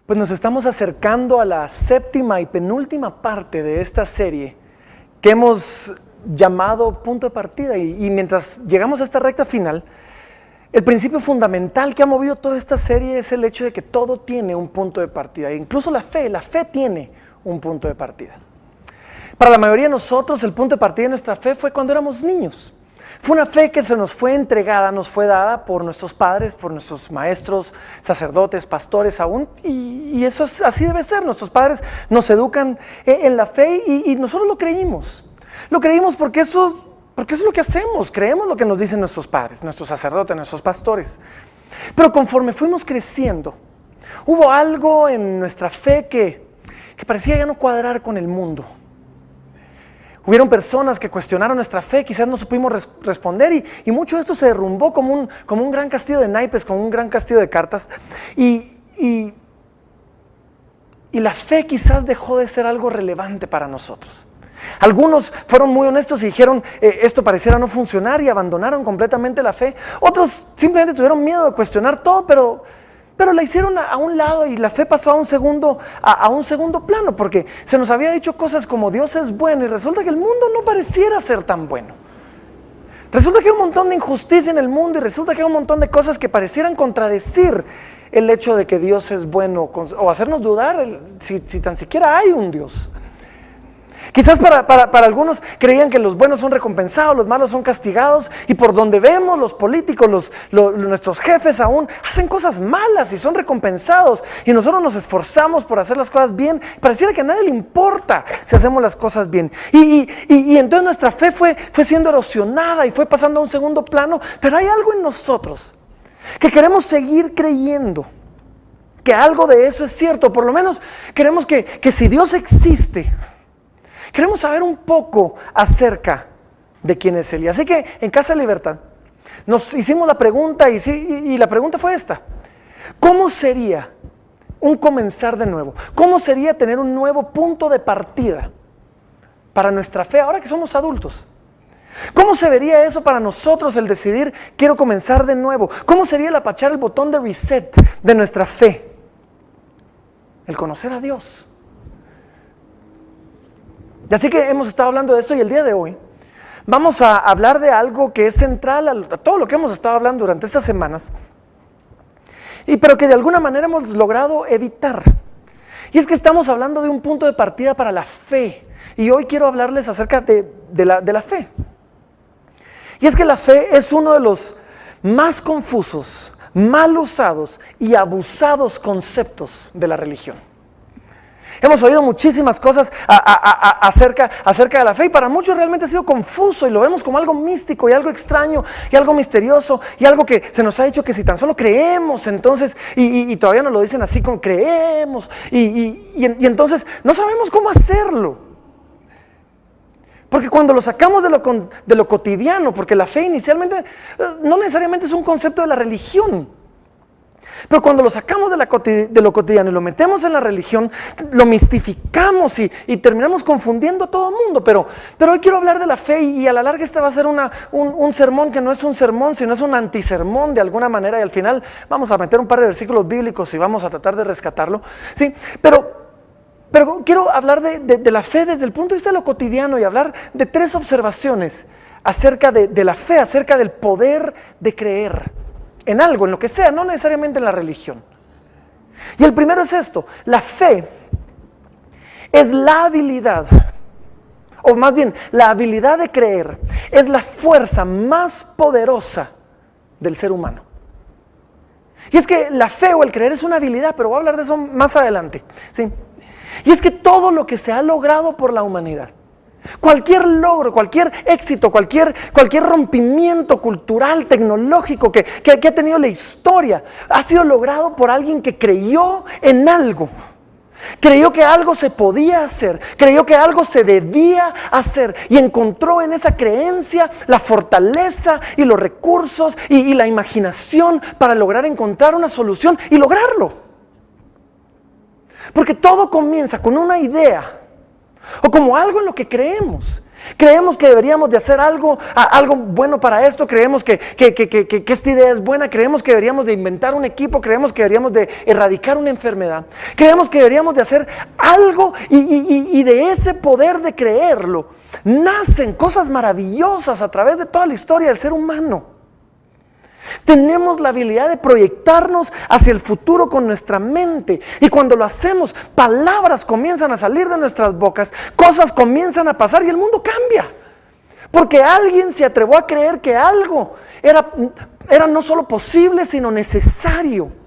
Pues nos estamos acercando a la séptima y penúltima parte de esta serie que hemos llamado punto de partida. Y mientras llegamos a esta recta final, el principio fundamental que ha movido toda esta serie es el hecho de que todo tiene un punto de partida. E incluso la fe tiene un punto de partida. Para la mayoría de nosotros, el punto de partida de nuestra fe fue cuando éramos niños. Fue una fe que se nos fue entregada, nos fue dada por nuestros padres, por nuestros maestros, sacerdotes, pastores aún, y eso es, así debe ser. Nuestros padres nos educan en la fe y nosotros lo creímos. Lo creímos porque eso es lo que hacemos, creemos lo que nos dicen nuestros padres, nuestros sacerdotes, nuestros pastores. Pero conforme fuimos creciendo, hubo algo en nuestra fe que parecía ya no cuadrar con el mundo. Hubieron personas que cuestionaron nuestra fe, quizás no supimos responder y mucho de esto se derrumbó como un gran castillo de naipes, como un gran castillo de cartas. Y la fe quizás dejó de ser algo relevante para nosotros. Algunos fueron muy honestos y dijeron esto pareciera no funcionar y abandonaron completamente la fe. Otros simplemente tuvieron miedo de cuestionar todo, pero la hicieron a un lado y la fe pasó a un segundo plano, porque se nos había dicho cosas como Dios es bueno y resulta que el mundo no pareciera ser tan bueno. Resulta que hay un montón de injusticia en el mundo y resulta que hay un montón de cosas que parecieran contradecir el hecho de que Dios es bueno o hacernos dudar si tan siquiera hay un Dios. Quizás para algunos creían que los buenos son recompensados, los malos son castigados, y por donde vemos los políticos, nuestros jefes aún hacen cosas malas y son recompensados, y nosotros nos esforzamos por hacer las cosas bien. Pareciera que a nadie le importa si hacemos las cosas bien, y entonces nuestra fe fue siendo erosionada y fue pasando a un segundo plano. Pero hay algo en nosotros que queremos seguir creyendo que algo de eso es cierto. Por lo menos queremos que si Dios existe, queremos saber un poco acerca de quién es Él. Y así que en Casa de Libertad nos hicimos la pregunta y la pregunta fue esta: ¿cómo sería un comenzar de nuevo? ¿Cómo sería tener un nuevo punto de partida para nuestra fe ahora que somos adultos? ¿Cómo se vería eso para nosotros, el decidir quiero comenzar de nuevo? ¿Cómo sería el apachar el botón de reset de nuestra fe? El conocer a Dios. Y así que hemos estado hablando de esto, y el día de hoy vamos a hablar de algo que es central a todo lo que hemos estado hablando durante estas semanas, pero que de alguna manera hemos logrado evitar. Y es que estamos hablando de un punto de partida para la fe, y hoy quiero hablarles acerca de la fe. Y es que la fe es uno de los más confusos, mal usados y abusados conceptos de la religión. Hemos oído muchísimas cosas acerca de la fe, y para muchos realmente ha sido confuso y lo vemos como algo místico y algo extraño y algo misterioso y algo que se nos ha dicho que si tan solo creemos, entonces, y todavía nos lo dicen así como creemos, y entonces no sabemos cómo hacerlo. Porque cuando lo sacamos de lo cotidiano, porque la fe inicialmente no necesariamente es un concepto de la religión, pero cuando lo sacamos de lo cotidiano y lo metemos en la religión, lo mistificamos y terminamos confundiendo a todo el mundo. Pero hoy quiero hablar de la fe, y a la larga este va a ser un sermón que no es un sermón, sino es un antisermón de alguna manera, y al final vamos a meter un par de versículos bíblicos y vamos a tratar de rescatarlo, ¿sí? Pero quiero hablar de la fe desde el punto de vista de lo cotidiano y hablar de 3 observaciones acerca de la fe, acerca del poder de creer en algo, en lo que sea, no necesariamente en la religión. Y el primero es esto: la fe es la habilidad, o más bien, la habilidad de creer es la fuerza más poderosa del ser humano. Y es que la fe o el creer es una habilidad, pero voy a hablar de eso más adelante, ¿sí? Y es que todo lo que se ha logrado por la humanidad, cualquier logro, cualquier éxito, cualquier rompimiento cultural, tecnológico que ha tenido la historia, ha sido logrado por alguien que creyó en algo. Creyó que algo se podía hacer, creyó que algo se debía hacer, y encontró en esa creencia la fortaleza y los recursos y la imaginación para lograr encontrar una solución y lograrlo. Porque todo comienza con una idea o como algo en lo que creemos. Creemos que deberíamos de hacer algo bueno para esto, creemos que esta idea es buena, creemos que deberíamos de inventar un equipo, creemos que deberíamos de erradicar una enfermedad, creemos que deberíamos de hacer algo y de ese poder de creerlo nacen cosas maravillosas a través de toda la historia del ser humano. Tenemos la habilidad de proyectarnos hacia el futuro con nuestra mente, y cuando lo hacemos, palabras comienzan a salir de nuestras bocas, cosas comienzan a pasar y el mundo cambia, porque alguien se atrevió a creer que algo era no solo posible, sino necesario.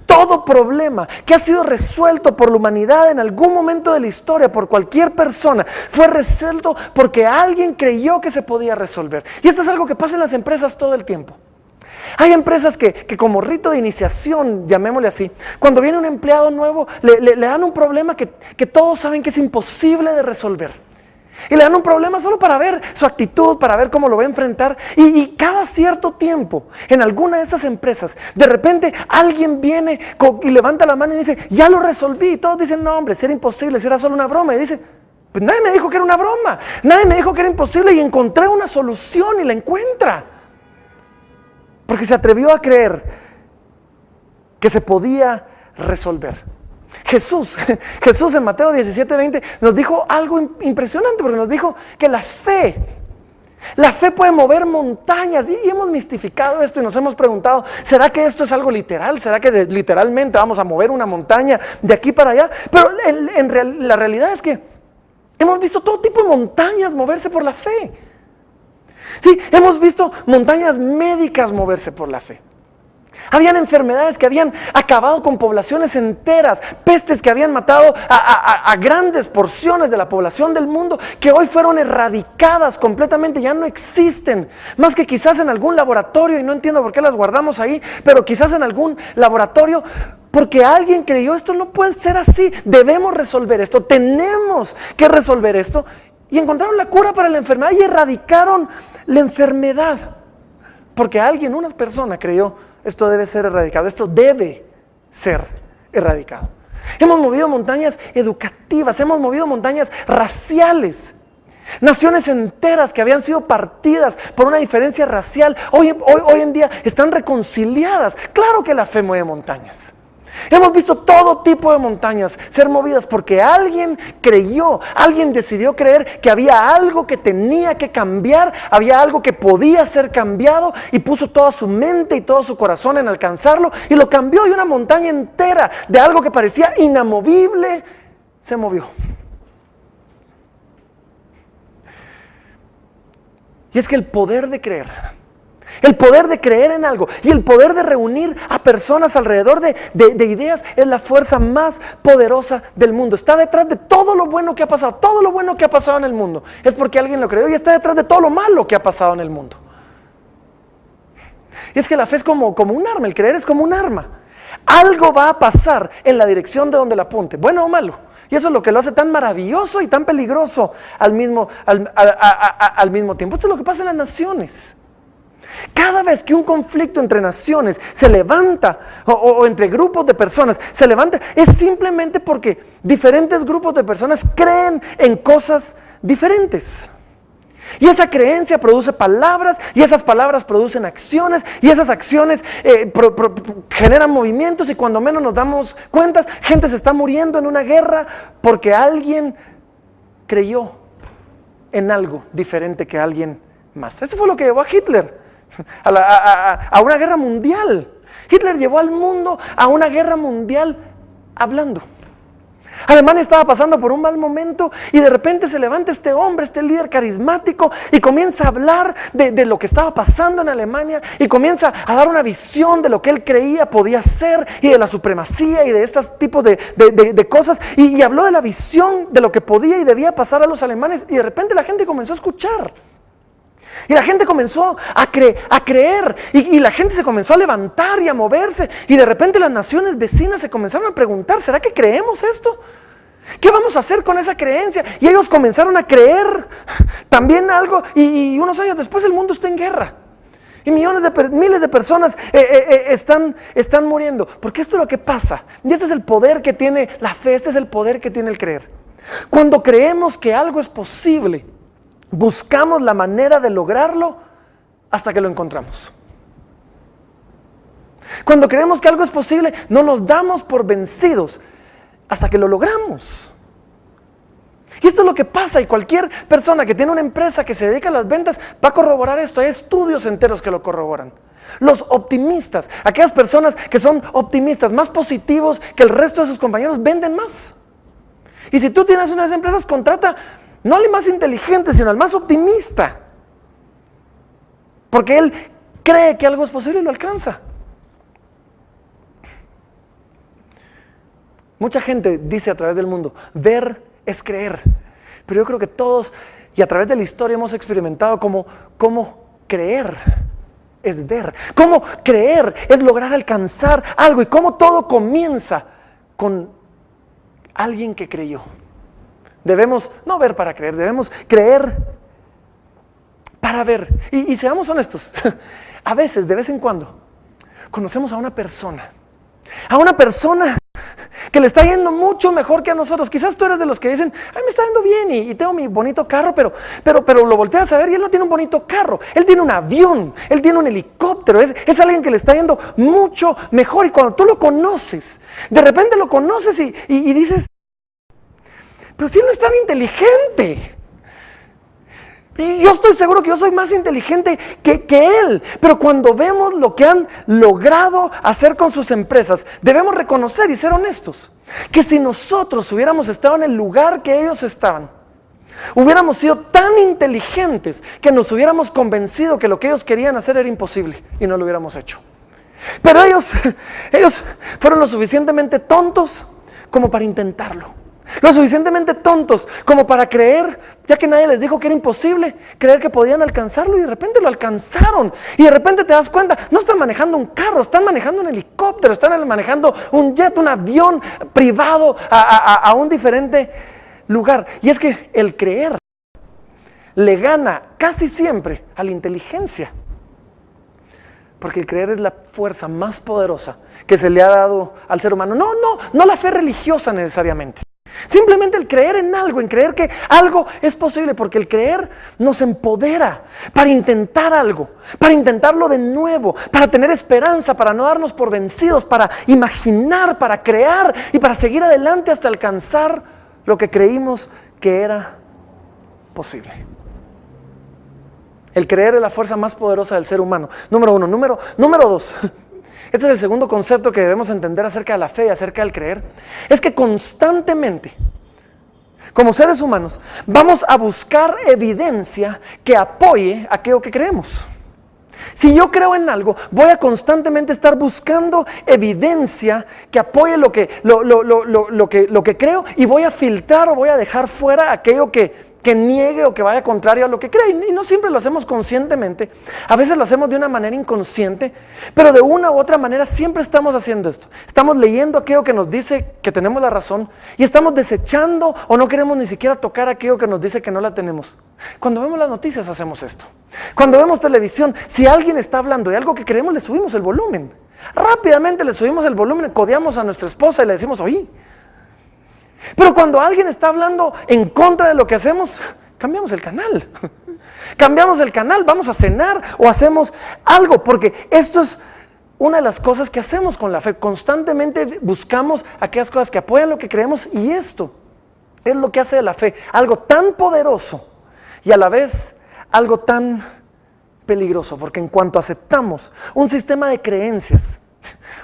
Todo problema que ha sido resuelto por la humanidad en algún momento de la historia, por cualquier persona, fue resuelto porque alguien creyó que se podía resolver. Y esto es algo que pasa en las empresas todo el tiempo. Hay empresas que como rito de iniciación, llamémosle así, cuando viene un empleado nuevo, le dan un problema que todos saben que es imposible de resolver. Y le dan un problema solo para ver su actitud, para ver cómo lo va a enfrentar. Y cada cierto tiempo, en alguna de esas empresas, de repente alguien viene y levanta la mano y dice, ya lo resolví. Y todos dicen, no hombre, si era imposible, si era solo una broma. Y dice, pues nadie me dijo que era una broma, nadie me dijo que era imposible, y encontré una solución, y la encuentra. Porque se atrevió a creer que se podía resolver. Jesús en Mateo 17:20 nos dijo algo impresionante, porque nos dijo que la fe puede mover montañas, y hemos mistificado esto y nos hemos preguntado, ¿será que esto es algo literal? ¿Será que literalmente vamos a mover una montaña de aquí para allá? Pero la realidad es que hemos visto todo tipo de montañas moverse por la fe. Sí, hemos visto montañas médicas moverse por la fe. Habían enfermedades que habían acabado con poblaciones enteras, pestes que habían matado a grandes porciones de la población del mundo, que hoy fueron erradicadas completamente, ya no existen, más que quizás en algún laboratorio, y no entiendo por qué las guardamos ahí, pero quizás en algún laboratorio, porque alguien creyó, esto no puede ser así, debemos resolver esto, tenemos que resolver esto, y encontraron la cura para la enfermedad y erradicaron la enfermedad, porque una persona creyó, esto debe ser erradicado, esto debe ser erradicado. Hemos movido montañas educativas, hemos movido montañas raciales. Naciones enteras que habían sido partidas por una diferencia racial, hoy en día están reconciliadas. Claro que la fe mueve montañas. Hemos visto todo tipo de montañas ser movidas porque alguien creyó, alguien decidió creer que había algo que tenía que cambiar, había algo que podía ser cambiado, y puso toda su mente y todo su corazón en alcanzarlo, y lo cambió, y una montaña entera de algo que parecía inamovible se movió. Y es que el poder de creer en algo y el poder de reunir a personas alrededor de ideas es la fuerza más poderosa del mundo. Está detrás de todo lo bueno que ha pasado. Todo lo bueno que ha pasado en el mundo es porque alguien lo creyó, y está detrás de todo lo malo que ha pasado en el mundo. Y es que la fe es como un arma, el creer es como un arma. Algo va a pasar en la dirección de donde la apunte, bueno o malo. Y eso es lo que lo hace tan maravilloso y tan peligroso al mismo tiempo. Esto es lo que pasa en las naciones. Cada vez que un conflicto entre naciones se levanta, o entre grupos de personas se levanta, es simplemente porque diferentes grupos de personas creen en cosas diferentes. Y esa creencia produce palabras, y esas palabras producen acciones, y esas acciones generan movimientos, y cuando menos nos damos cuenta, gente se está muriendo en una guerra porque alguien creyó en algo diferente que alguien más. Eso fue lo que llevó a Hitler a una guerra mundial. Hitler llevó al mundo a una guerra mundial hablando. Alemania estaba pasando por un mal momento, y de repente se levanta este hombre, este líder carismático, y comienza a hablar de lo que estaba pasando en Alemania, y comienza a dar una visión de lo que él creía podía ser, y de la supremacía y de estos tipos de cosas, y habló de la visión de lo que podía y debía pasar a los alemanes, y de repente la gente comenzó a escuchar. Y la gente comenzó a creer, y la gente se comenzó a levantar y a moverse, y de repente las naciones vecinas se comenzaron a preguntar, ¿será que creemos esto? ¿Qué vamos a hacer con esa creencia? Y ellos comenzaron a creer también algo, y unos años después el mundo está en guerra. Y miles de personas están muriendo, porque esto es lo que pasa. Y este es el poder que tiene la fe, este es el poder que tiene el creer. Cuando creemos que algo es posible, buscamos la manera de lograrlo hasta que lo encontramos. Cuando creemos que algo es posible, no nos damos por vencidos hasta que lo logramos. Y esto es lo que pasa, y cualquier persona que tiene una empresa que se dedica a las ventas va a corroborar esto. Hay estudios enteros que lo corroboran. Los optimistas, aquellas personas que son optimistas, más positivos que el resto de sus compañeros, venden más. Y si tú tienes una de esas empresas, contrata no al más inteligente, sino al más optimista. Porque él cree que algo es posible y lo alcanza. Mucha gente dice a través del mundo, ver es creer. Pero yo creo que todos, y a través de la historia hemos experimentado cómo creer es ver. Cómo creer es lograr alcanzar algo. Y cómo todo comienza con alguien que creyó. Debemos no ver para creer, debemos creer para ver. Y seamos honestos, a veces, de vez en cuando, conocemos a una persona que le está yendo mucho mejor que a nosotros. Quizás tú eres de los que dicen, ay, me está yendo bien y tengo mi bonito carro, pero lo volteas a ver y él no tiene un bonito carro. Él tiene un avión, él tiene un helicóptero, es alguien que le está yendo mucho mejor. Y cuando tú lo conoces, de repente lo conoces y dices, pero si él no es tan inteligente. Y yo estoy seguro que yo soy más inteligente que él. Pero cuando vemos lo que han logrado hacer con sus empresas, debemos reconocer y ser honestos, que si nosotros hubiéramos estado en el lugar que ellos estaban, hubiéramos sido tan inteligentes que nos hubiéramos convencido que lo que ellos querían hacer era imposible y no lo hubiéramos hecho. Pero ellos fueron lo suficientemente tontos como para intentarlo. Lo suficientemente tontos como para creer, ya que nadie les dijo que era imposible, creer que podían alcanzarlo, y de repente lo alcanzaron. Y de repente te das cuenta, no están manejando un carro, están manejando un helicóptero, están manejando un jet, un avión privado a un diferente lugar. Y es que el creer le gana casi siempre a la inteligencia. Porque el creer es la fuerza más poderosa que se le ha dado al ser humano. No la fe religiosa necesariamente. Simplemente el creer en algo, en creer que algo es posible, porque el creer nos empodera para intentar algo, para intentarlo de nuevo, para tener esperanza, para no darnos por vencidos, para imaginar, para crear y para seguir adelante hasta alcanzar lo que creímos que era posible. El creer es la fuerza más poderosa del ser humano. Número uno. Número dos. Este es el segundo concepto que debemos entender acerca de la fe y acerca del creer. Es que constantemente, como seres humanos, vamos a buscar evidencia que apoye aquello que creemos. Si yo creo en algo, voy a constantemente estar buscando evidencia que apoye lo que creo, y voy a filtrar o voy a dejar fuera aquello que niegue o que vaya contrario a lo que cree. Y no siempre lo hacemos conscientemente, a veces lo hacemos de una manera inconsciente, pero de una u otra manera siempre estamos haciendo esto. Estamos leyendo aquello que nos dice que tenemos la razón y estamos desechando o no queremos ni siquiera tocar aquello que nos dice que no la tenemos. Cuando vemos las noticias hacemos esto. Cuando vemos televisión, si alguien está hablando de algo que creemos, le subimos el volumen. Rápidamente le subimos el volumen, codeamos a nuestra esposa y le decimos, oí. Pero cuando alguien está hablando en contra de lo que hacemos, cambiamos el canal. Cambiamos el canal, vamos a cenar o hacemos algo, porque esto es una de las cosas que hacemos con la fe. Constantemente buscamos aquellas cosas que apoyan lo que creemos, y esto es lo que hace de la fe algo tan poderoso y a la vez algo tan peligroso, porque en cuanto aceptamos un sistema de creencias,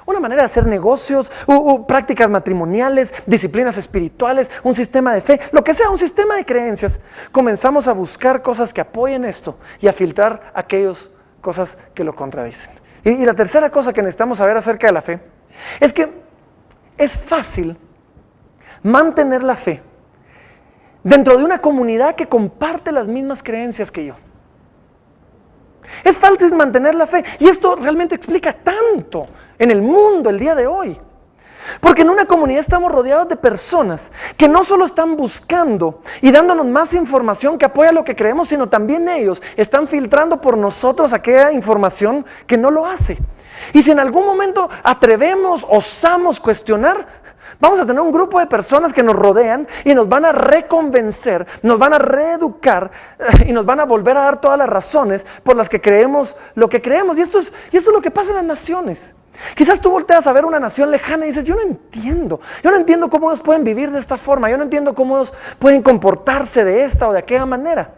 una manera de hacer negocios, prácticas matrimoniales, disciplinas espirituales, un sistema de fe, lo que sea, un sistema de creencias, comenzamos a buscar cosas que apoyen esto y a filtrar aquellas cosas que lo contradicen. Y la tercera cosa que necesitamos saber acerca de la fe es que es fácil mantener la fe dentro de una comunidad que comparte las mismas creencias que yo. Es fácil mantener la fe, y esto realmente explica tanto en el mundo el día de hoy. Porque en una comunidad estamos rodeados de personas que no solo están buscando y dándonos más información que apoya lo que creemos, sino también ellos están filtrando por nosotros aquella información que no lo hace. Y si en algún momento atrevemos, osamos cuestionar, Vamos a tener un grupo de personas que nos rodean y nos van a reconvencer, nos van a reeducar y nos van a volver a dar todas las razones por las que creemos lo que creemos. Y esto es lo que pasa en las naciones. Quizás tú volteas a ver una nación lejana y dices, yo no entiendo cómo ellos pueden vivir de esta forma, yo no entiendo cómo ellos pueden comportarse de esta o de aquella manera.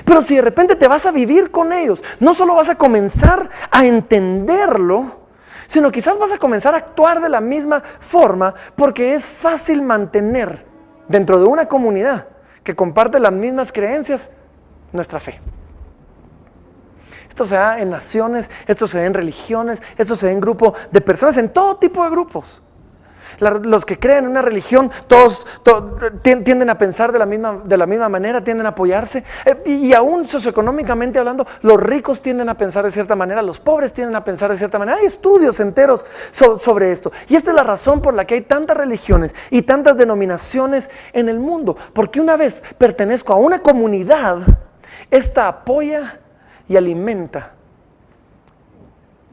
Pero si de repente te vas a vivir con ellos, no solo vas a comenzar a entenderlo, sino quizás vas a comenzar a actuar de la misma forma, porque es fácil mantener dentro de una comunidad que comparte las mismas creencias nuestra fe. Esto se da en naciones, esto se da en religiones, esto se da en grupos de personas, en todo tipo de grupos. Los que creen en una religión, todos tienden a pensar de la misma manera, tienden a apoyarse. Y aún socioeconómicamente hablando, los ricos tienden a pensar de cierta manera, los pobres tienden a pensar de cierta manera. Hay estudios enteros sobre esto. Y esta es la razón por la que hay tantas religiones y tantas denominaciones en el mundo. Porque una vez pertenezco a una comunidad, esta apoya y alimenta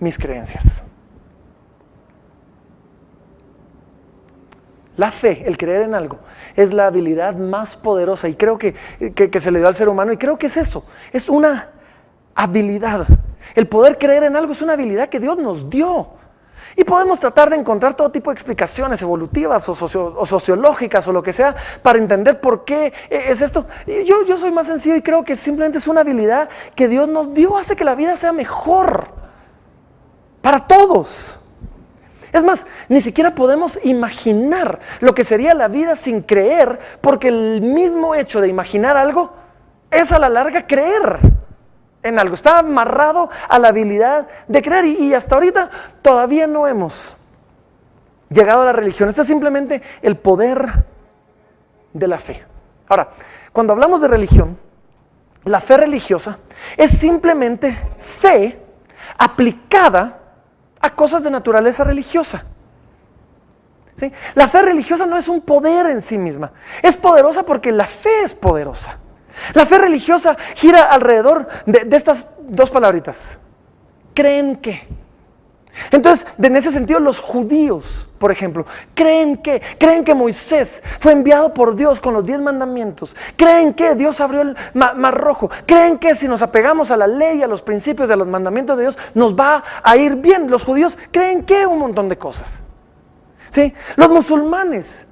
mis creencias. La fe, el creer en algo, es la habilidad más poderosa y creo que se le dio al ser humano, y creo que es eso, es una habilidad. El poder creer en algo es una habilidad que Dios nos dio. Y podemos tratar de encontrar todo tipo de explicaciones evolutivas o sociológicas o lo que sea para entender por qué es esto. Yo soy más sencillo y creo que simplemente es una habilidad que Dios nos dio, hace que la vida sea mejor para todos. Es más, ni siquiera podemos imaginar lo que sería la vida sin creer, porque el mismo hecho de imaginar algo es a la larga creer en algo. Está amarrado a la habilidad de creer y hasta ahorita todavía no hemos llegado a la religión. Esto es simplemente el poder de la fe. Ahora, cuando hablamos de religión, la fe religiosa es simplemente fe aplicada a cosas de naturaleza religiosa. ¿Sí? La fe religiosa no es un poder en sí misma. Es poderosa porque la fe es poderosa. La fe religiosa gira alrededor de estas dos palabritas. ¿Creen qué? Entonces, en ese sentido, los judíos, por ejemplo, creen que Moisés fue enviado por Dios con los 10 mandamientos. Creen que Dios abrió el mar rojo. Creen que si nos apegamos a la ley, a los principios de los mandamientos de Dios, nos va a ir bien. Los judíos creen que un montón de cosas. ¿Sí? Los musulmanes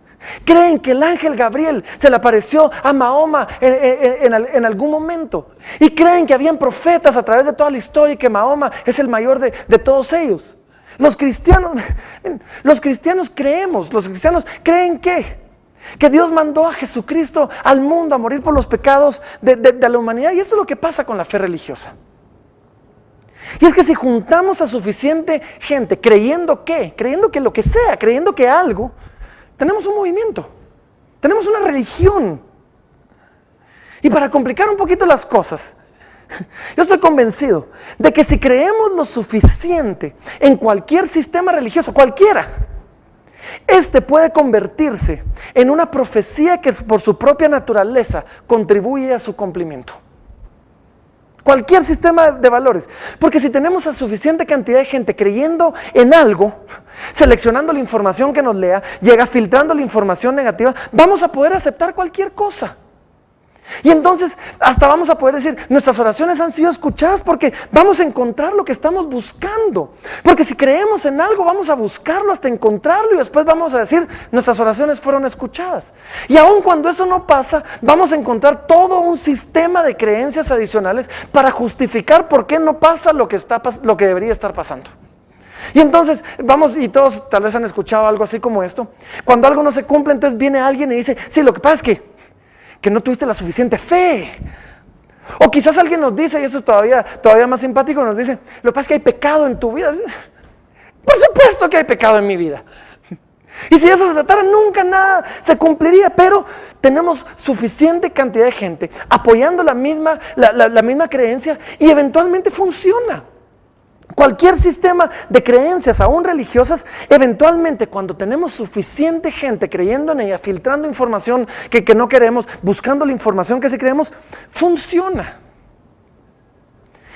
creen que el ángel Gabriel se le apareció a Mahoma en algún momento. Y creen que habían profetas a través de toda la historia y que Mahoma es el mayor de todos ellos. Los cristianos creen que Dios mandó a Jesucristo al mundo a morir por los pecados de la humanidad. Y eso es lo que pasa con la fe religiosa. Y es que si juntamos a suficiente gente creyendo que lo que sea, creyendo que algo, tenemos un movimiento, tenemos una religión. Y para complicar un poquito las cosas, yo estoy convencido de que si creemos lo suficiente en cualquier sistema religioso, cualquiera, este puede convertirse en una profecía que por su propia naturaleza contribuye a su cumplimiento. Cualquier sistema de valores. Porque si tenemos a suficiente cantidad de gente creyendo en algo, seleccionando la información que nos lea, filtrando la información negativa, vamos a poder aceptar cualquier cosa. Y entonces hasta vamos a poder decir, nuestras oraciones han sido escuchadas porque vamos a encontrar lo que estamos buscando. Porque si creemos en algo, vamos a buscarlo hasta encontrarlo y después vamos a decir, nuestras oraciones fueron escuchadas. Y aun cuando eso no pasa, vamos a encontrar todo un sistema de creencias adicionales para justificar por qué no pasa lo que debería estar pasando. Y entonces y todos tal vez han escuchado algo así como esto. Cuando algo no se cumple, entonces viene alguien y dice, sí, lo que pasa es que no tuviste la suficiente fe. O quizás alguien nos dice, y eso es todavía más simpático, nos dice, lo que pasa es que hay pecado en tu vida. Por supuesto que hay pecado en mi vida. Y si eso se tratara, nunca nada se cumpliría, pero tenemos suficiente cantidad de gente apoyando la misma creencia y eventualmente funciona. Cualquier sistema de creencias, aún religiosas, eventualmente cuando tenemos suficiente gente creyendo en ella, filtrando información que no queremos, buscando la información que sí creemos, funciona.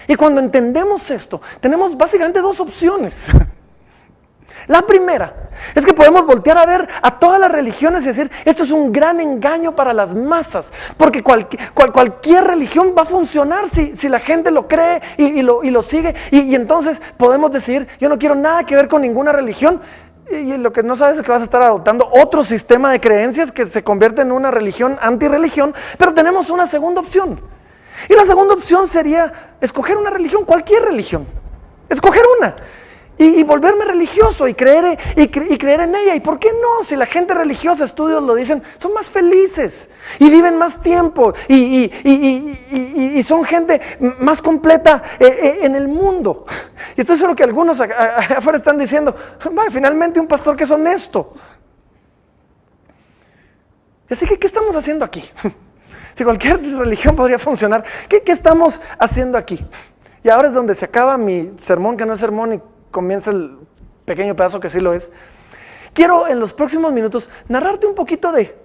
Y cuando entendemos esto, tenemos básicamente dos opciones. La primera es que podemos voltear a ver a todas las religiones y decir, esto es un gran engaño para las masas, porque cualquier religión va a funcionar si la gente lo cree y lo sigue, y entonces podemos decir, yo no quiero nada que ver con ninguna religión, y lo que no sabes es que vas a estar adoptando otro sistema de creencias que se convierte en una religión antirreligión, pero tenemos una segunda opción, y la segunda opción sería escoger una religión, cualquier religión, escoger una. Y volverme religioso y creer en ella. ¿Y por qué no? Si la gente religiosa, estudios lo dicen, son más felices y viven más tiempo y son gente más completa en el mundo. Y estoy seguro que algunos afuera están diciendo, finalmente un pastor que es honesto. Así que, ¿qué estamos haciendo aquí? Si cualquier religión podría funcionar, ¿qué estamos haciendo aquí? Y ahora es donde se acaba mi sermón, que no es sermón, y comienza el pequeño pedazo que sí lo es. Quiero en los próximos minutos narrarte un poquito de,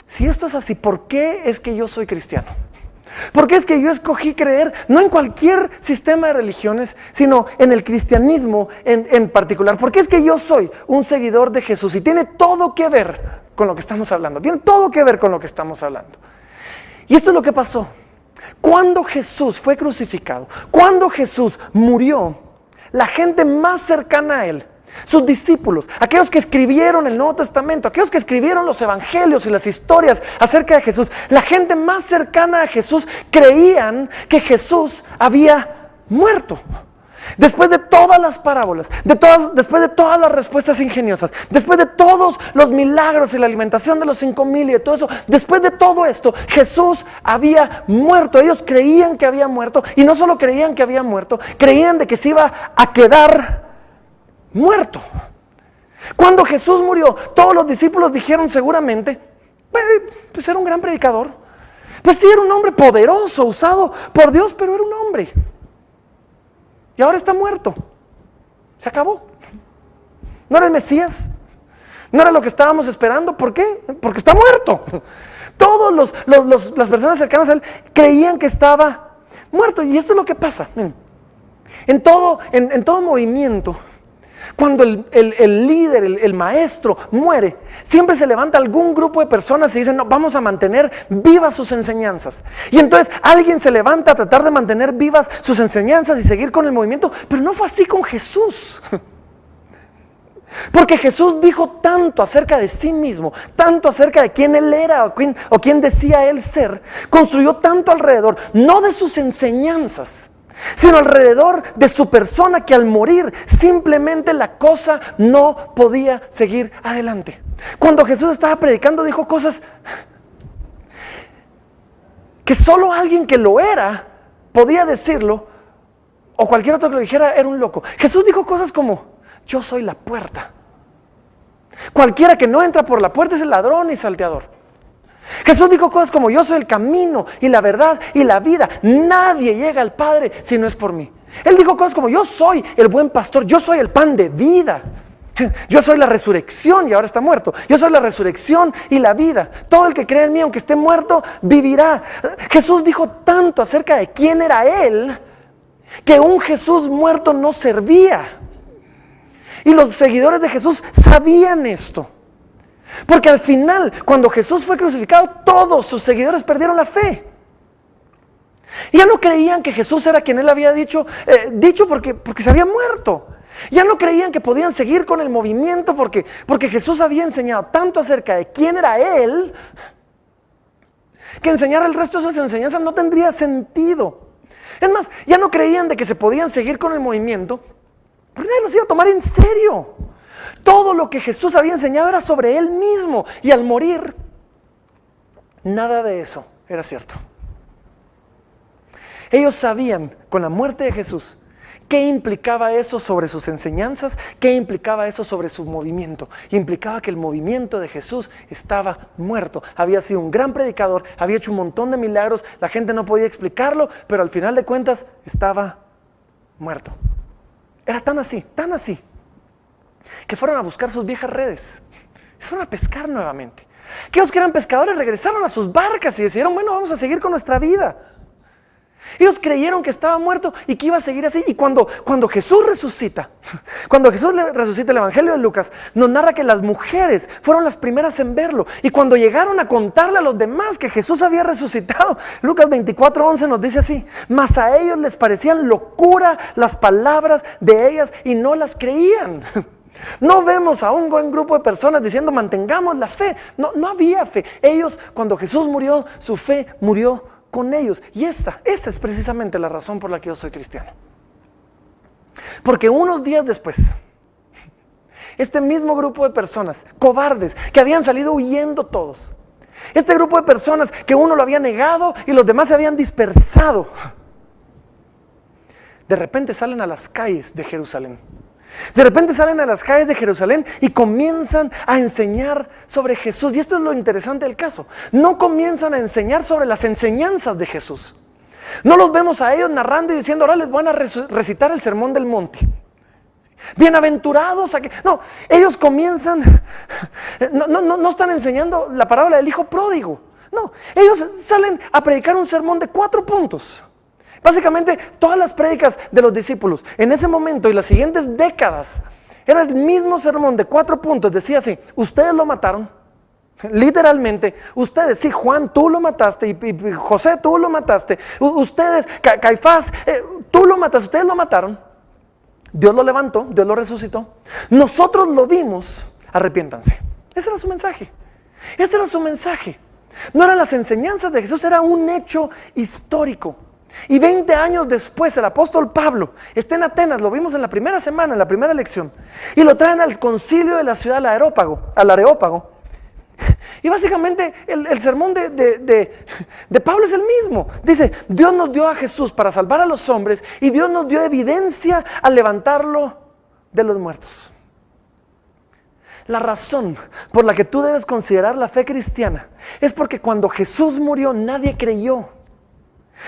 si esto es así, ¿por qué es que yo soy cristiano? ¿Por qué es que yo escogí creer, no en cualquier sistema de religiones, sino en el cristianismo en particular? ¿Por qué es que yo soy un seguidor de Jesús? Y tiene todo que ver con lo que estamos hablando, tiene todo que ver con lo que estamos hablando. Y esto es lo que pasó. Cuando Jesús fue crucificado, cuando Jesús murió, la gente más cercana a Él, sus discípulos, aquellos que escribieron el Nuevo Testamento, aquellos que escribieron los evangelios y las historias acerca de Jesús, la gente más cercana a Jesús creían que Jesús había muerto. Después de todas las parábolas, después de todas las respuestas ingeniosas, después de todos los milagros y la alimentación de los 5,000 y de todo eso, después de todo esto, Jesús había muerto. Ellos creían que había muerto, y no solo creían que había muerto, creían de que se iba a quedar muerto. Cuando Jesús murió, todos los discípulos dijeron seguramente, pues era un gran predicador, pues sí, era un hombre poderoso, usado por Dios, pero era un hombre. Y ahora está muerto. Se acabó. No era el Mesías. No era lo que estábamos esperando. ¿Por qué? Porque está muerto. Todas las personas cercanas a él creían que estaba muerto. Y esto es lo que pasa. En todo movimiento, cuando el líder, el maestro muere, siempre se levanta algún grupo de personas y dicen, no, vamos a mantener vivas sus enseñanzas. Y entonces alguien se levanta a tratar de mantener vivas sus enseñanzas y seguir con el movimiento, pero no fue así con Jesús. Porque Jesús dijo tanto acerca de sí mismo, tanto acerca de quién Él era o quién decía Él ser, construyó tanto alrededor, no de sus enseñanzas, sino alrededor de su persona, que al morir simplemente la cosa no podía seguir adelante. Cuando Jesús estaba predicando, dijo cosas que solo alguien que lo era podía decirlo, o cualquier otro que lo dijera era un loco. Jesús dijo cosas como, yo soy la puerta. Cualquiera que no entra por la puerta es el ladrón y salteador. Jesús dijo cosas como, yo soy el camino y la verdad y la vida. Nadie llega al Padre si no es por mí. Él dijo cosas como, yo soy el buen pastor, yo soy el pan de vida. Yo soy la resurrección y ahora está muerto. Yo soy la resurrección y la vida. Todo el que cree en mí, aunque esté muerto, vivirá. Jesús dijo tanto acerca de quién era Él, que un Jesús muerto no servía. Y los seguidores de Jesús sabían esto. Porque al final, cuando Jesús fue crucificado, todos sus seguidores perdieron la fe. Ya no creían que Jesús era quien Él había dicho porque se había muerto. Ya no creían que podían seguir con el movimiento porque Jesús había enseñado tanto acerca de quién era Él, que enseñar el resto de esas enseñanzas no tendría sentido. Es más, ya no creían de que se podían seguir con el movimiento, porque nadie los iba a tomar en serio. Todo lo que Jesús había enseñado era sobre Él mismo, y al morir, nada de eso era cierto. Ellos sabían, con la muerte de Jesús, qué implicaba eso sobre sus enseñanzas, qué implicaba eso sobre su movimiento. Implicaba que el movimiento de Jesús estaba muerto. Había sido un gran predicador, había hecho un montón de milagros, la gente no podía explicarlo, pero al final de cuentas estaba muerto. Era tan así, que fueron a buscar sus viejas redes. Se fueron a pescar nuevamente. Aquellos que eran pescadores regresaron a sus barcas y decidieron, bueno, vamos a seguir con nuestra vida. Ellos creyeron que estaba muerto y que iba a seguir así. Y cuando Jesús resucita, cuando Jesús resucita, el Evangelio de Lucas nos narra que las mujeres fueron las primeras en verlo. Y cuando llegaron a contarle a los demás que Jesús había resucitado, Lucas 24:11 nos dice así: mas a ellos les parecían locura las palabras de ellas y no las creían. No vemos a un buen grupo de personas diciendo mantengamos la fe. No había fe. Ellos, cuando Jesús murió, su fe murió con ellos. Y esta es precisamente la razón por la que yo soy cristiano. Porque unos días después, este mismo grupo de personas, cobardes, que habían salido huyendo todos, este grupo de personas que uno lo había negado y los demás se habían dispersado, de repente salen a las calles de Jerusalén. De repente salen a las calles de Jerusalén y comienzan a enseñar sobre Jesús. Y esto es lo interesante del caso. No comienzan a enseñar sobre las enseñanzas de Jesús. No los vemos a ellos narrando y diciendo: ahora les van a recitar el sermón del monte. Bienaventurados. No, ellos comienzan, no están enseñando la parábola del hijo pródigo. No, ellos salen a predicar un sermón de 4 puntos. Básicamente, todas las prédicas de los discípulos en ese momento y las siguientes décadas era el mismo sermón de 4 puntos. Decía así: ustedes lo mataron, literalmente. Ustedes, sí, Juan, tú lo mataste, y José, tú lo mataste. Ustedes, Caifás, tú lo mataste, ustedes lo mataron. Dios lo levantó, Dios lo resucitó. Nosotros lo vimos, arrepiéntanse. Ese era su mensaje. Ese era su mensaje. No eran las enseñanzas de Jesús, era un hecho histórico. Y 20 años después el apóstol Pablo está en Atenas, lo vimos en la primera semana, en la primera lección, y lo traen al concilio de la ciudad del Areópago. Y básicamente el sermón de Pablo es el mismo. Dice: Dios nos dio a Jesús para salvar a los hombres, y Dios nos dio evidencia al levantarlo de los muertos. La razón por la que tú debes considerar la fe cristiana es porque cuando Jesús murió nadie creyó.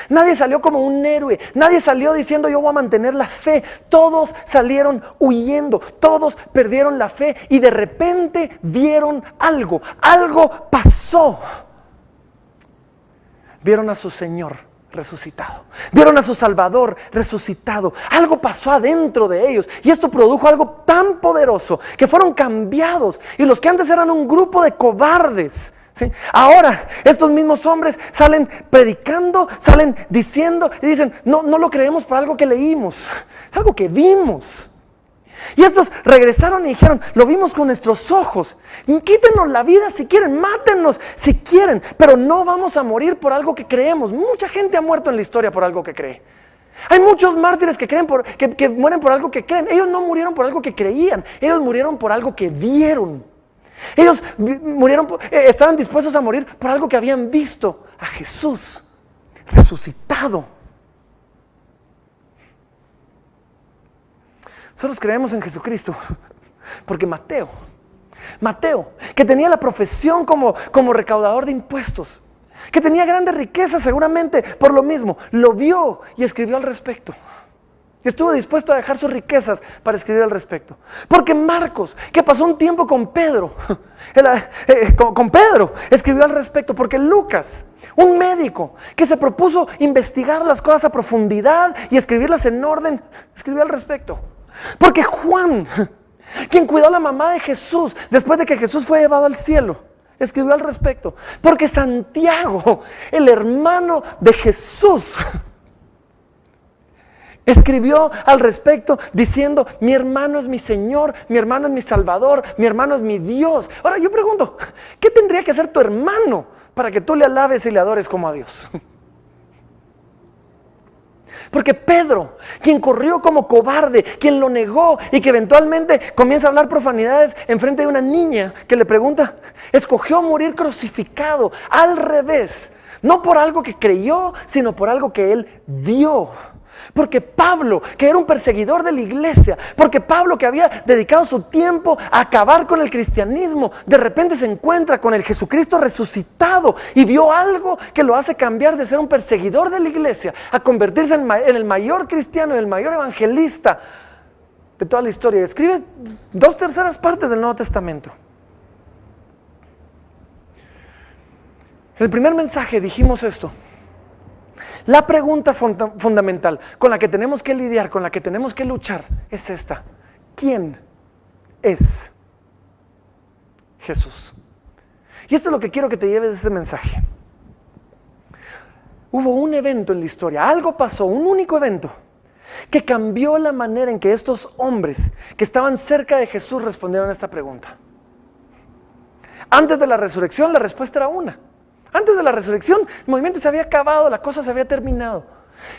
Nadie salió como un héroe, nadie salió diciendo: yo voy a mantener la fe. Todos salieron huyendo, todos perdieron la fe y de repente vieron algo pasó. Vieron a su Señor resucitado, vieron a su Salvador resucitado. Algo pasó adentro de ellos y esto produjo algo tan poderoso que fueron cambiados, y los que antes eran un grupo de cobardes, ¿sí?, ahora estos mismos hombres salen predicando, salen diciendo y dicen: no lo creemos por algo que leímos, es algo que vimos. Y estos regresaron y dijeron: lo vimos con nuestros ojos. Quítenos la vida si quieren, mátenos si quieren, pero no vamos a morir por algo que creemos. Mucha gente ha muerto en la historia por algo que cree. Hay muchos mártires que mueren por algo que creen. Ellos no murieron por algo que creían, ellos murieron por algo que vieron. Ellos estaban dispuestos a morir por algo que habían visto a Jesús resucitado. Nosotros creemos en Jesucristo porque Mateo, que tenía la profesión como recaudador de impuestos, que tenía grandes riquezas seguramente por lo mismo, lo vio y escribió al respecto. Y estuvo dispuesto a dejar sus riquezas para escribir al respecto. Porque Marcos, que pasó un tiempo con Pedro, escribió al respecto. Porque Lucas, un médico que se propuso investigar las cosas a profundidad y escribirlas en orden, escribió al respecto. Porque Juan, quien cuidó a la mamá de Jesús después de que Jesús fue llevado al cielo, escribió al respecto. Porque Santiago, el hermano de Jesús, escribió al respecto diciendo: mi hermano es mi Señor, mi hermano es mi Salvador, mi hermano es mi Dios. Ahora yo pregunto, ¿qué tendría que hacer tu hermano para que tú le alabes y le adores como a Dios? Porque Pedro, quien corrió como cobarde, quien lo negó y que eventualmente comienza a hablar profanidades en frente de una niña que le pregunta, escogió morir crucificado al revés, no por algo que creyó, sino por algo que él vio. Porque Pablo, que era un perseguidor de la iglesia, porque Pablo, que había dedicado su tiempo a acabar con el cristianismo, de repente se encuentra con el Jesucristo resucitado y vio algo que lo hace cambiar de ser un perseguidor de la iglesia a convertirse en el mayor cristiano y el mayor evangelista de toda la historia. Escribe 2/3 partes del Nuevo Testamento. En el primer mensaje dijimos esto: La pregunta fundamental con la que tenemos que lidiar, con la que tenemos que luchar, es esta. ¿Quién es Jesús? Y esto es lo que quiero que te lleves de ese mensaje. Hubo un evento en la historia, algo pasó, un único evento, que cambió la manera en que estos hombres que estaban cerca de Jesús respondieron a esta pregunta. Antes de la resurrección, la respuesta era una. Antes de la resurrección, el movimiento se había acabado, la cosa se había terminado.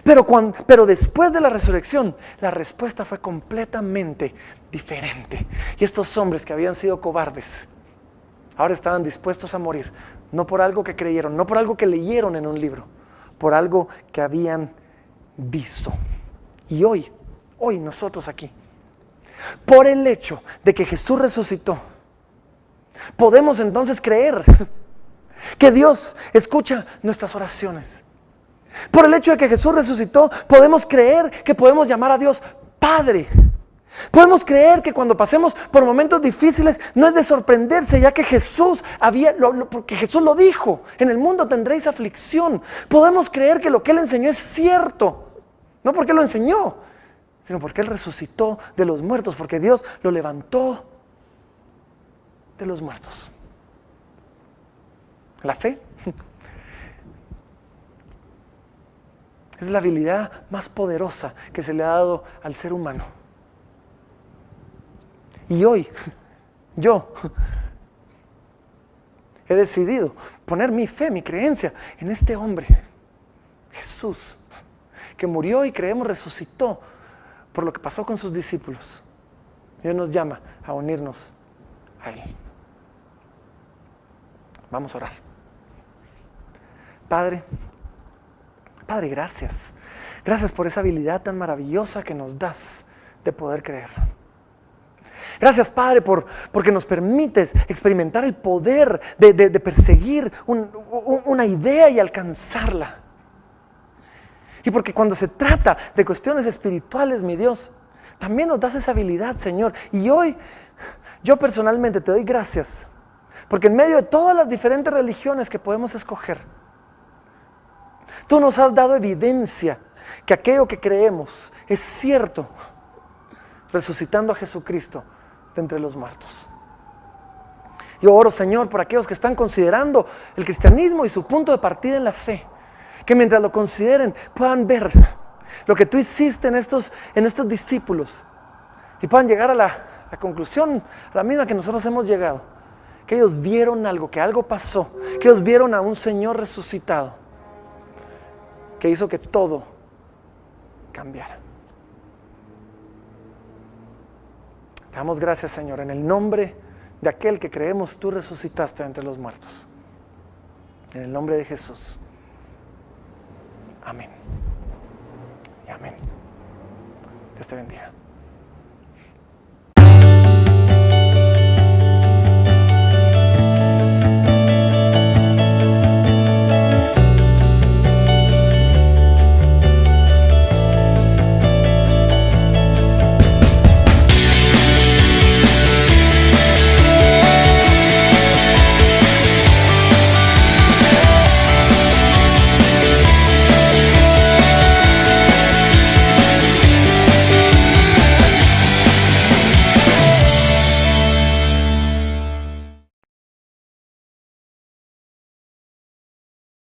Pero después de la resurrección, la respuesta fue completamente diferente. Y estos hombres que habían sido cobardes, ahora estaban dispuestos a morir. No por algo que creyeron, no por algo que leyeron en un libro, por algo que habían visto. Y hoy nosotros aquí, por el hecho de que Jesús resucitó, podemos entonces creer que Dios escucha nuestras oraciones. Por el hecho de que Jesús resucitó, podemos creer que podemos llamar a Dios Padre. Podemos creer que cuando pasemos por momentos difíciles no es de sorprenderse, ya que Jesús porque Jesús lo dijo: en el mundo tendréis aflicción. Podemos creer que lo que Él enseñó es cierto, no porque lo enseñó, sino porque Él resucitó de los muertos, porque Dios lo levantó de los muertos. La fe es la habilidad más poderosa que se le ha dado al ser humano. Y hoy, yo he decidido poner mi fe, mi creencia en este hombre, Jesús, que murió y creemos resucitó por lo que pasó con sus discípulos. Dios nos llama a unirnos a Él. Vamos a orar. Padre, gracias. Gracias por esa habilidad tan maravillosa que nos das de poder creer. Gracias, Padre, porque nos permites experimentar el poder de perseguir una idea y alcanzarla. Y porque cuando se trata de cuestiones espirituales, mi Dios, también nos das esa habilidad, Señor. Y hoy, yo personalmente te doy gracias, porque en medio de todas las diferentes religiones que podemos escoger, tú nos has dado evidencia que aquello que creemos es cierto, resucitando a Jesucristo de entre los muertos. Yo oro, Señor, por aquellos que están considerando el cristianismo y su punto de partida en la fe, que mientras lo consideren puedan ver lo que tú hiciste en estos discípulos y puedan llegar a la conclusión, a la misma que nosotros hemos llegado, que ellos vieron algo, que algo pasó, que ellos vieron a un Señor resucitado que hizo que todo cambiara. Te damos gracias, Señor, en el nombre de aquel que creemos tú resucitaste entre los muertos. En el nombre de Jesús. Amén. Y amén. Dios te bendiga.